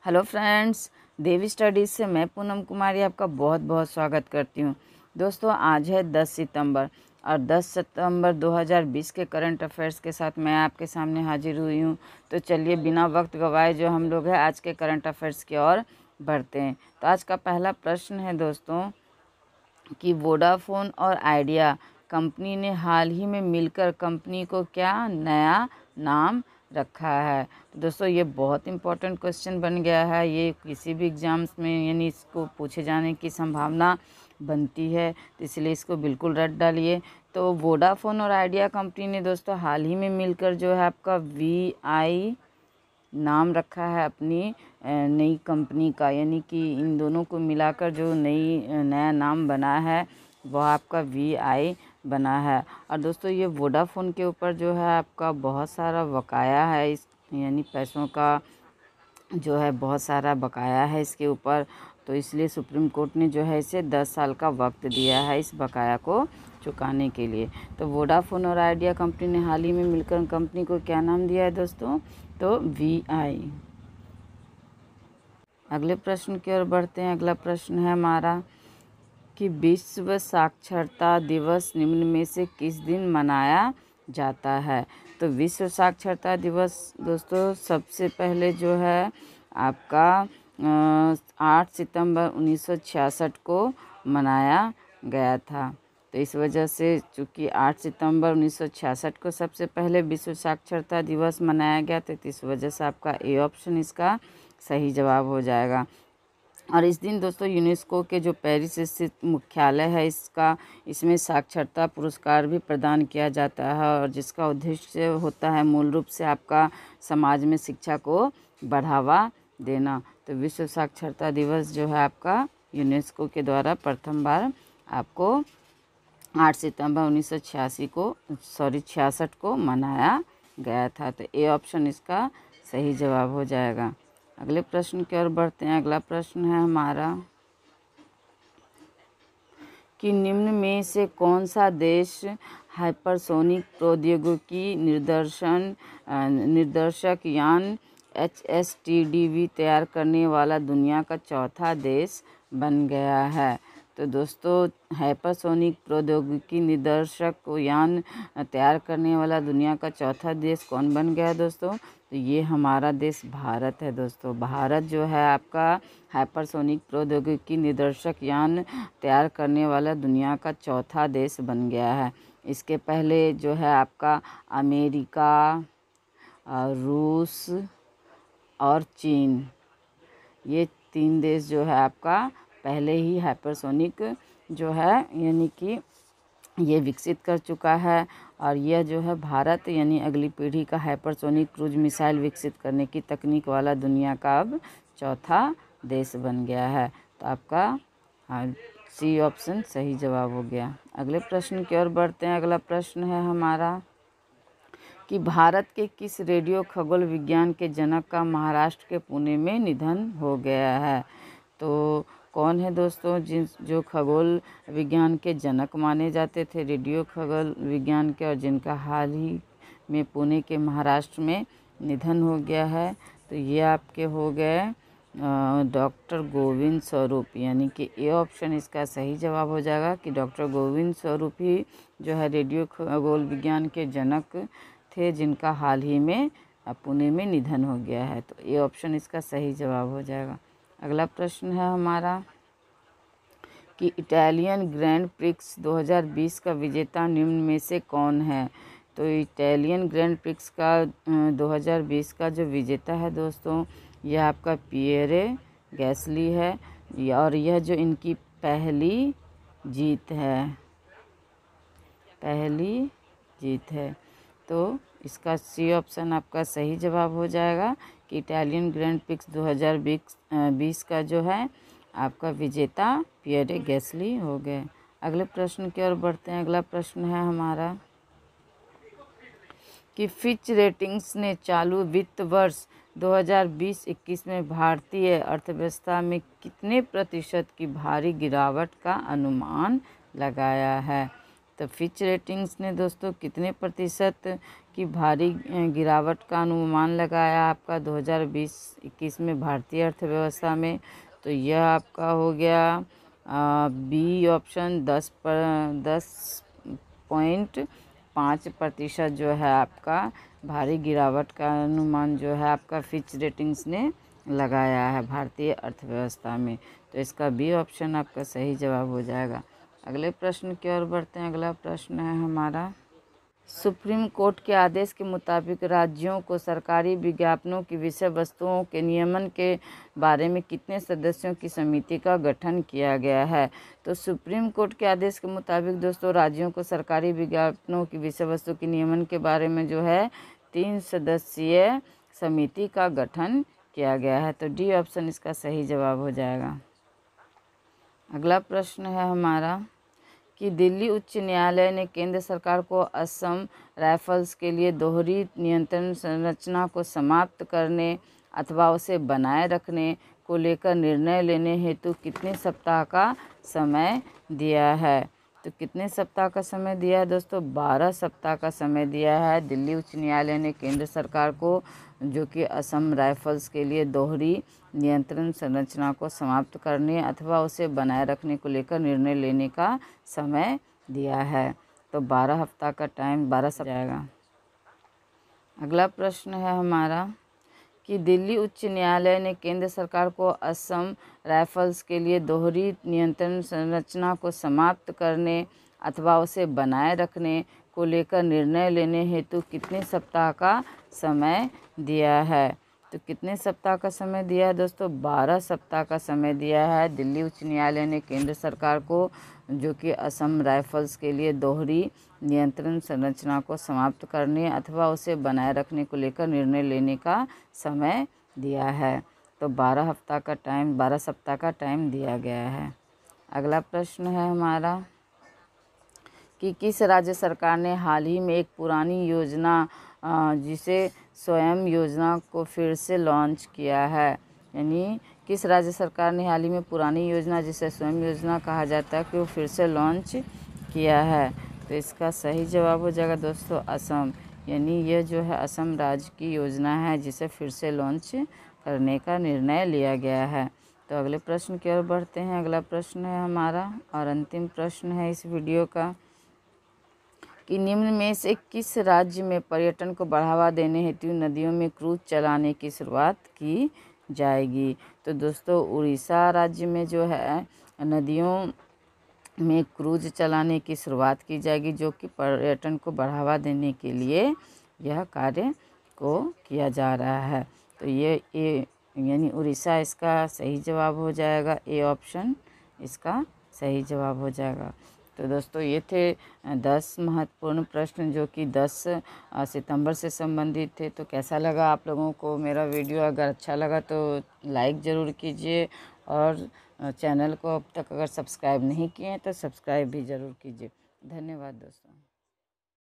Hello friends, देवी studies से मैं पूनम कुमारी आपका बहुत बहुत स्वागत करती हूँ। दोस्तों, आज है 10 सितंबर और 10 सितंबर 2020 के करंट अफेयर्स के साथ मैं आपके सामने हाजिर हुई हूँ। तो चलिए बिना वक्त गवाए जो हम लोग हैं आज के करंट अफेयर्स की ओर बढ़ते हैं। तो आज का पहला प्रश्न है दोस्तों कि वोडाफोन और आइडिया कंपनी ने हाल ही में मिलकर कंपनी को क्या नया नाम रखा है। तो दोस्तों ये बहुत इंपॉर्टेंट क्वेश्चन बन गया है। ये किसी भी एग्ज़ाम्स में यानी इसको पूछे जाने की संभावना बनती है, तो इसलिए इसको बिल्कुल रट डालिए। तो वोडाफोन और आइडिया कंपनी ने दोस्तों हाल ही में मिलकर जो है आपका VI नाम रखा है अपनी नई कंपनी का, यानी कि इन दोनों को मिलाकर जो नया नाम बना है वह आपका VI बना है। और दोस्तों ये वोडाफोन के ऊपर जो है आपका बहुत सारा बकाया है, इस यानी पैसों का जो है बहुत सारा बकाया है इसके ऊपर। तो इसलिए सुप्रीम कोर्ट ने जो है इसे 10 साल का वक्त दिया है इस बकाया को चुकाने के लिए। तो वोडाफोन और आइडिया कंपनी ने हाल ही में मिलकर कंपनी को क्या नाम दिया है दोस्तों? तो VI। अगले प्रश्न की ओर बढ़ते हैं। अगला प्रश्न है हमारा कि विश्व साक्षरता दिवस निम्न में से किस दिन मनाया जाता है। तो विश्व साक्षरता दिवस दोस्तों सबसे पहले जो है आपका 8 सितंबर 1966 को मनाया गया था। तो इस वजह से चूँकि 8 सितंबर 1966 को सबसे पहले विश्व साक्षरता दिवस मनाया गया था, तो इस वजह से आपका ए ऑप्शन इसका सही जवाब हो जाएगा। और इस दिन दोस्तों यूनेस्को के जो पेरिस स्थित मुख्यालय है इसमें साक्षरता पुरस्कार भी प्रदान किया जाता है, और जिसका उद्देश्य होता है मूल रूप से आपका समाज में शिक्षा को बढ़ावा देना। तो विश्व साक्षरता दिवस जो है आपका यूनेस्को के द्वारा प्रथम बार आपको 8 सितंबर 1966 को मनाया गया था। तो ए ऑप्शन इसका सही जवाब हो जाएगा। अगले प्रश्न की ओर बढ़ते हैं। अगला प्रश्न है हमारा कि निम्न में से कौन सा देश हाइपरसोनिक प्रौद्योगिकी निर्देशक यान HSTDV तैयार करने वाला दुनिया का चौथा देश बन गया है। तो दोस्तों हाइपरसोनिक प्रौद्योगिकी निर्देशक यान तैयार करने वाला दुनिया का चौथा देश कौन बन गया है दोस्तों? तो ये हमारा देश भारत है दोस्तों। भारत जो है आपका हाइपरसोनिक प्रौद्योगिकी निर्देशक यान तैयार करने वाला दुनिया का चौथा देश बन गया है। इसके पहले जो है आपका अमेरिका, रूस और चीन, ये 3 देश जो है आपका पहले ही हाइपरसोनिक जो है यानी कि ये विकसित कर चुका है। और यह जो है भारत यानी अगली पीढ़ी का हाइपरसोनिक क्रूज मिसाइल विकसित करने की तकनीक वाला दुनिया का अब चौथा देश बन गया है। तो आपका C ऑप्शन सही जवाब हो गया। अगले प्रश्न की ओर बढ़ते हैं। अगला प्रश्न है हमारा कि भारत के किस रेडियो खगोल विज्ञान के जनक का महाराष्ट्र के पुणे में निधन हो गया है। तो कौन है दोस्तों जो खगोल विज्ञान के जनक माने जाते थे रेडियो खगोल विज्ञान के, और जिनका हाल ही में पुणे के महाराष्ट्र में निधन हो गया है? तो ये आपके हो गए डॉक्टर गोविंद स्वरूप, यानी कि ए ऑप्शन इसका सही जवाब हो जाएगा कि डॉक्टर गोविंद स्वरूप ही जो है रेडियो खगोल विज्ञान के जनक थे, जिनका हाल ही में पुणे में निधन हो गया है। तो ए ऑप्शन इसका सही जवाब हो जाएगा। अगला प्रश्न है हमारा कि इटालियन ग्रैंड प्रिक्स 2020 का विजेता निम्न में से कौन है। तो इटालियन ग्रैंड प्रिक्स का 2020 का जो विजेता है दोस्तों यह आपका पिएरे गैसली है, और यह जो इनकी पहली जीत है। तो इसका C ऑप्शन आपका सही जवाब हो जाएगा कि इटालियन ग्रैंड प्रिक्स 2020 का जो है आपका विजेता पिएरे गैसली हो गए। अगले प्रश्न की ओर बढ़ते हैं। अगला प्रश्न है हमारा कि फिच रेटिंग्स ने चालू वित्त वर्ष 2020-21 में भारतीय अर्थव्यवस्था में कितने प्रतिशत की भारी गिरावट का अनुमान लगाया है। तो फिच रेटिंग्स ने दोस्तों कितने प्रतिशत कि भारी गिरावट का अनुमान लगाया आपका 2020-21 में भारतीय अर्थव्यवस्था में। तो यह आपका हो गया बी ऑप्शन 10.5% जो है आपका भारी गिरावट का अनुमान जो है आपका फिच रेटिंग्स ने लगाया है भारतीय अर्थव्यवस्था में। तो इसका बी ऑप्शन आपका सही जवाब हो जाएगा। अगले प्रश्न की ओर बढ़ते हैं। अगला प्रश्न है हमारा, सुप्रीम कोर्ट के आदेश के मुताबिक राज्यों को सरकारी विज्ञापनों की विषय वस्तुओं के नियमन के बारे में कितने सदस्यों की समिति का गठन किया गया है। तो सुप्रीम कोर्ट के आदेश के मुताबिक दोस्तों राज्यों को सरकारी विज्ञापनों की विषय वस्तु के नियमन के बारे में जो है 3 सदस्यीय समिति का गठन किया गया है। तो डी ऑप्शन इसका सही जवाब हो जाएगा। अगला प्रश्न है हमारा कि दिल्ली उच्च न्यायालय ने केंद्र सरकार को असम राइफल्स के लिए दोहरी नियंत्रण संरचना को समाप्त करने अथवा उसे बनाए रखने को लेकर निर्णय लेने हेतु कितने सप्ताह का समय दिया है। तो कितने सप्ताह का समय दिया है दोस्तों? 12 सप्ताह का समय दिया है दिल्ली उच्च न्यायालय ने केंद्र सरकार को, जो कि असम राइफल्स के लिए दोहरी नियंत्रण संरचना को समाप्त करने अथवा उसे बनाए रखने को लेकर निर्णय लेने का समय दिया है। तो 12 सप्ताह जाएगा। अगला प्रश्न है हमारा कि दिल्ली उच्च न्यायालय ने केंद्र सरकार को असम राइफल्स के लिए दोहरी नियंत्रण संरचना को समाप्त करने अथवा उसे बनाए रखने को लेकर निर्णय लेने हेतु कितने सप्ताह का समय दिया है। तो कितने सप्ताह का समय दिया है दोस्तों? 12 सप्ताह का समय दिया है दिल्ली उच्च न्यायालय ने केंद्र सरकार को, जो कि असम राइफल्स के लिए दोहरी नियंत्रण संरचना को समाप्त करने अथवा उसे बनाए रखने को लेकर निर्णय लेने का समय दिया है। तो 12 सप्ताह का टाइम दिया गया है। अगला प्रश्न है हमारा कि किस राज्य सरकार ने हाल ही में एक पुरानी योजना जिसे स्वयं योजना को फिर से लॉन्च किया है। यानी किस राज्य सरकार ने हाल ही में पुरानी योजना जिसे स्वयं योजना कहा जाता है कि वो फिर से लॉन्च किया है। तो इसका सही जवाब हो जाएगा दोस्तों असम। यानी यह जो है असम राज्य की योजना है जिसे फिर से लॉन्च करने का निर्णय लिया गया है। तो अगले प्रश्न की ओर बढ़ते हैं। अगला प्रश्न है हमारा और अंतिम प्रश्न है इस वीडियो का कि निम्न में से किस राज्य में पर्यटन को बढ़ावा देने हेतु नदियों में क्रूज चलाने की शुरुआत की जाएगी। तो दोस्तों उड़ीसा राज्य में जो है नदियों में क्रूज चलाने की शुरुआत की जाएगी, जो कि पर्यटन को बढ़ावा देने के लिए यह कार्य को किया जा रहा है। तो ये यानी उड़ीसा इसका सही जवाब हो जाएगा। ए ऑप्शन इसका सही जवाब हो जाएगा। तो दोस्तों ये थे 10 महत्वपूर्ण प्रश्न जो कि 10 सितंबर से संबंधित थे। तो कैसा लगा आप लोगों को मेरा वीडियो? अगर अच्छा लगा तो लाइक ज़रूर कीजिए और चैनल को अब तक अगर सब्सक्राइब नहीं किए हैं तो सब्सक्राइब भी ज़रूर कीजिए। धन्यवाद दोस्तों।